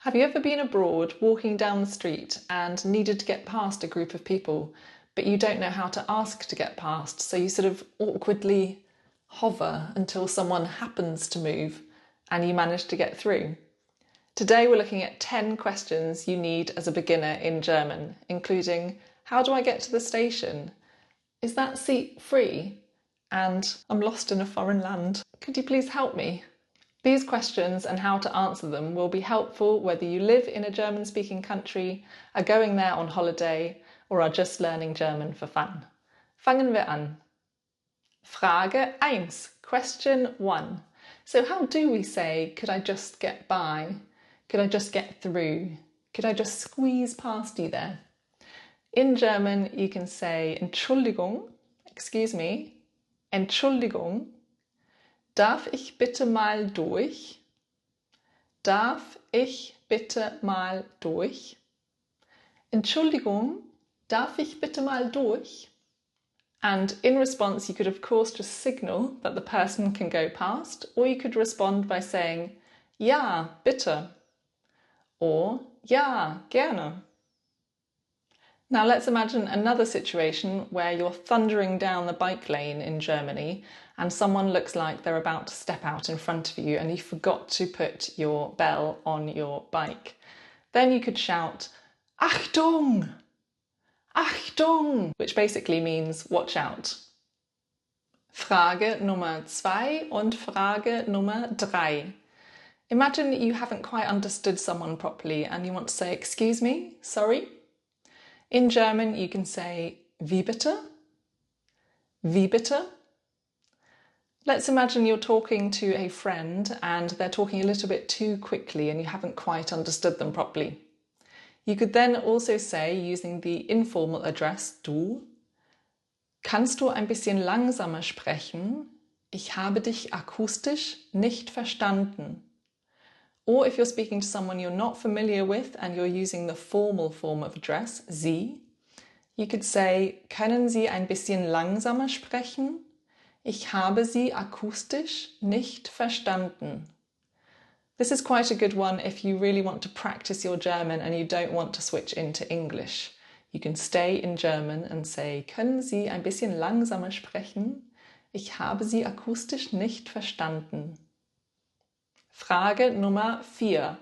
Have you ever been abroad walking down the street and needed to get past a group of people, but you don't know how to ask to get past, so you sort of awkwardly hover until someone happens to move and you manage to get through? Today we're looking at 10 questions you need as a beginner in German, including how do I get to the station? Is that seat free? And I'm lost in a foreign land. Could you please help me? These questions and how to answer them will be helpful whether you live in a German-speaking country, are going there on holiday, or are just learning German for fun. Fangen wir an. Frage 1. Question 1. So how do we say, could I just get by? Could I just get through? Could I just squeeze past you there? In German, you can say Entschuldigung, excuse me, Entschuldigung. Darf ich bitte mal durch? Darf ich bitte mal durch? Entschuldigung, darf ich bitte mal durch? And in response, you could of course just signal that the person can go past, or you could respond by saying, ja, bitte, or ja, gerne. Now let's imagine another situation where you're thundering down the bike lane in Germany and someone looks like they're about to step out in front of you and you forgot to put your bell on your bike. Then you could shout, Achtung! Achtung! Which basically means watch out. Frage Nummer 2 und Frage Nummer 3. Imagine you haven't quite understood someone properly and you want to say, excuse me, sorry. In German, you can say, wie bitte? Wie bitte? Let's imagine you're talking to a friend and they're talking a little bit too quickly and you haven't quite understood them properly. You could then also say, using the informal address du, kannst du ein bisschen langsamer sprechen? Ich habe dich akustisch nicht verstanden. Or if you're speaking to someone you're not familiar with and you're using the formal form of address, Sie, you could say, können Sie ein bisschen langsamer sprechen? Ich habe Sie akustisch nicht verstanden. This is quite a good one if you really want to practice your German and you don't want to switch into English. You can stay in German and say, können Sie ein bisschen langsamer sprechen? Ich habe Sie akustisch nicht verstanden. Frage Nummer 4.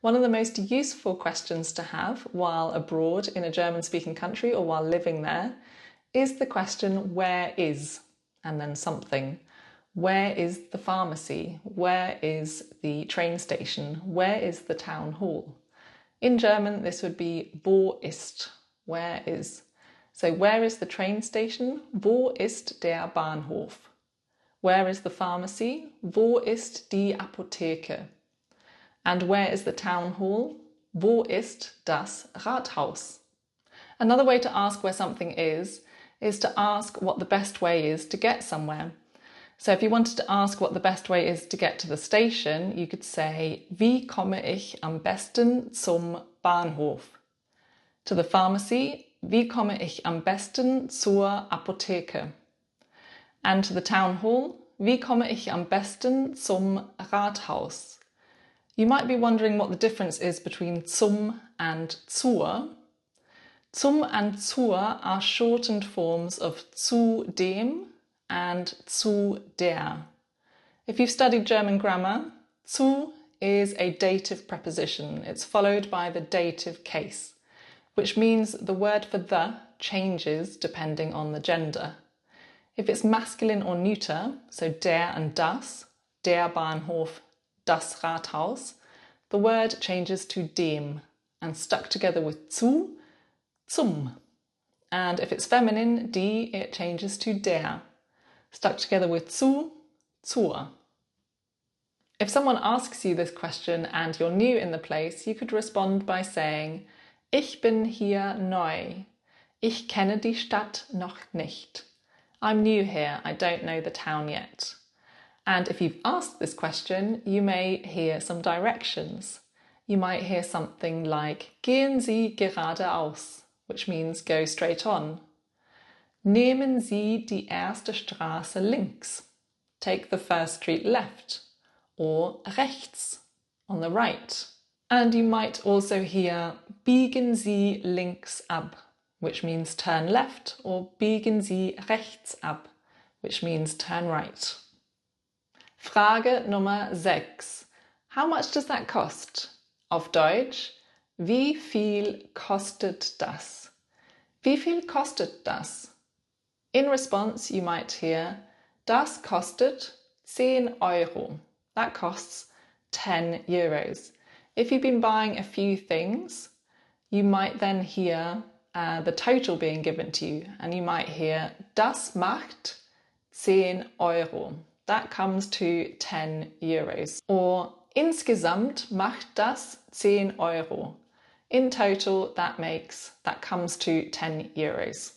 One of the most useful questions to have while abroad in a German-speaking country or while living there is the question, where is? And then something. Where is the pharmacy? Where is the train station? Where is the town hall? In German, this would be wo ist? Where is? So where is the train station? Wo ist der Bahnhof? Where is the pharmacy? Wo ist die Apotheke? And where is the town hall? Wo ist das Rathaus? Another way to ask where something is to ask what the best way is to get somewhere. So if you wanted to ask what the best way is to get to the station, you could say, wie komme ich am besten zum Bahnhof? To the pharmacy, wie komme ich am besten zur Apotheke? And to the town hall, wie komme ich am besten zum Rathaus? You might be wondering what the difference is between zum and zur. Zum and zur are shortened forms of zu dem and zu der. If you've studied German grammar, zu is a dative preposition. It's followed by the dative case, which means the word for the changes depending on the gender. If it's masculine or neuter, so der and das, der Bahnhof, das Rathaus, the word changes to dem and stuck together with zu, zum. And if it's feminine, die, it changes to der, stuck together with zu, zur. If someone asks you this question and you're new in the place, you could respond by saying, ich bin hier neu. Ich kenne die Stadt noch nicht. I'm new here, I don't know the town yet. And if you've asked this question, you may hear some directions. You might hear something like, gehen Sie geradeaus, which means go straight on. Nehmen Sie die erste Straße links. Take the first street left. Or rechts, on the right. And you might also hear biegen Sie links ab, which means turn left, or biegen Sie rechts ab, which means turn right. Frage Nummer 6. How much does that cost? Auf Deutsch, wie viel kostet das? Wie viel kostet das? In response, you might hear, das kostet 10 Euro. That costs 10 euros. If you've been buying a few things, you might then hear the total being given to you, and you might hear, das macht 10 Euro. That comes to 10 euros. Or insgesamt macht das 10 Euro. In total, that comes to 10 euros.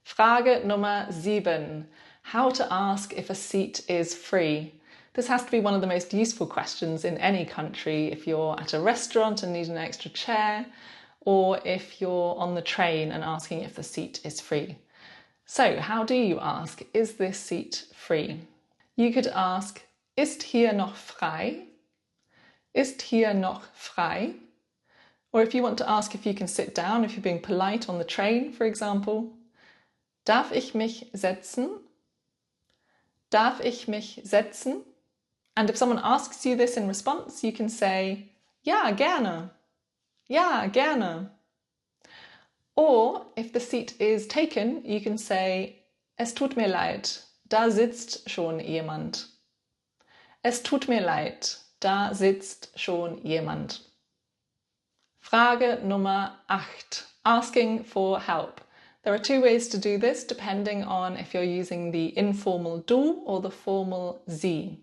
Frage Nummer 7. How to ask if a seat is free. This has to be one of the most useful questions in any country if you're at a restaurant and need an extra chair, or if you're on the train and asking if the seat is free. So, how do you ask, is this seat free? You could ask, ist hier noch frei? Ist hier noch frei? Or if you want to ask if you can sit down, if you're being polite on the train, for example, darf ich mich setzen? Darf ich mich setzen? And if someone asks you this in response, you can say, ja, gerne. Ja, gerne. Or if the seat is taken, you can say, es tut mir leid, da sitzt schon jemand. Es tut mir leid, da sitzt schon jemand. Frage Nummer 8. Asking for help. There are two ways to do this depending on if you're using the informal du or the formal sie.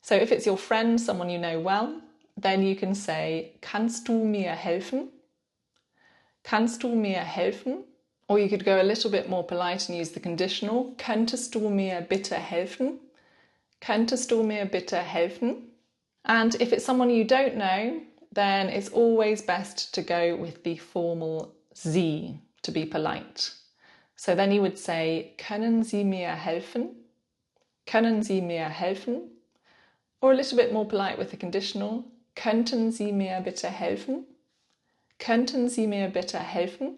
So if it's your friend, someone you know well, then you can say, kannst du mir helfen? Kannst du mir helfen? Or you could go a little bit more polite and use the conditional, könntest du mir bitte helfen? Könntest du mir bitte helfen? And if it's someone you don't know, then it's always best to go with the formal sie to be polite. So then you would say, können Sie mir helfen? Können Sie mir helfen? Or a little bit more polite with the conditional, könnten Sie mir bitte helfen? Könnten Sie mir bitte helfen?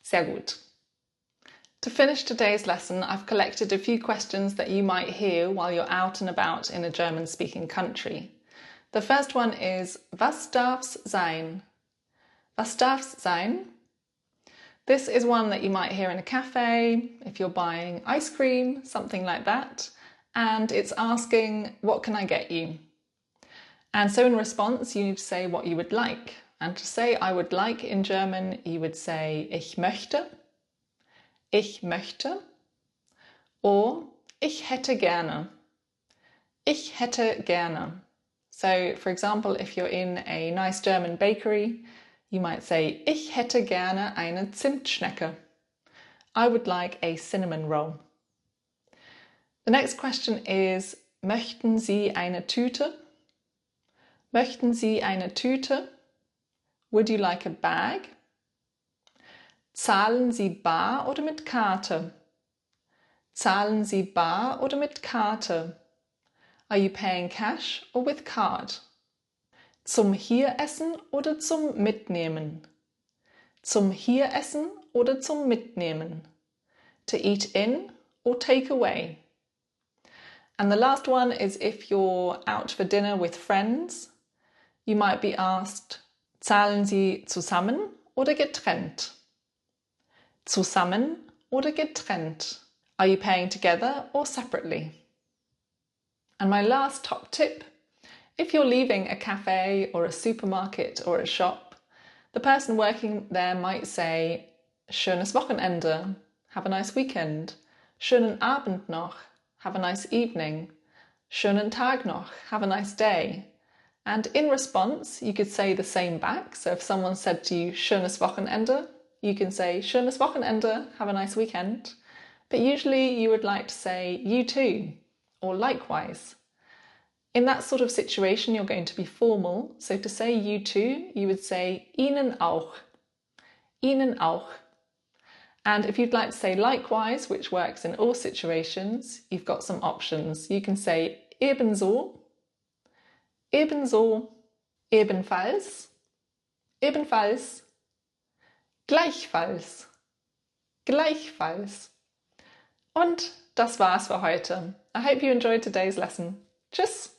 Sehr gut. To finish today's lesson, I've collected a few questions that you might hear while you're out and about in a German-speaking country. The first one is, was darf's sein? Was darf's sein? This is one that you might hear in a cafe, if you're buying ice cream, something like that, and it's asking, what can I get you? And so in response, you need to say what you would like. And to say I would like in German, you would say ich möchte, ich möchte, or ich hätte gerne, ich hätte gerne. So, for example, if you're in a nice German bakery, you might say, ich hätte gerne eine Zimtschnecke. I would like a cinnamon roll. The next question is, möchten Sie eine Tüte? Möchten Sie eine Tüte? Would you like a bag? Zahlen Sie bar oder mit Karte? Zahlen Sie bar oder mit Karte? Are you paying cash or with card? Zum Hieressen oder zum Mitnehmen? Zum Hieressen oder zum Mitnehmen? To eat in or take away? And the last one is if you're out for dinner with friends, you might be asked, zahlen Sie zusammen oder getrennt? Zusammen oder getrennt? Are you paying together or separately? And my last top tip, if you're leaving a cafe or a supermarket or a shop, the person working there might say, schönes Wochenende, have a nice weekend, schönen Abend noch, have a nice evening, schönen Tag noch, have a nice day. And in response, you could say the same back. So if someone said to you, schönes Wochenende, you can say, schönes Wochenende, have a nice weekend. But usually you would like to say, you too, or likewise. In that sort of situation, you're going to be formal. So to say you too, you would say, Ihnen auch. Ihnen auch. And if you'd like to say likewise, which works in all situations, you've got some options. You can say ebenso, ebenso, ebenfalls, ebenfalls, gleichfalls, gleichfalls. Und das war's für heute. I hope you enjoyed today's lesson. Tschüss!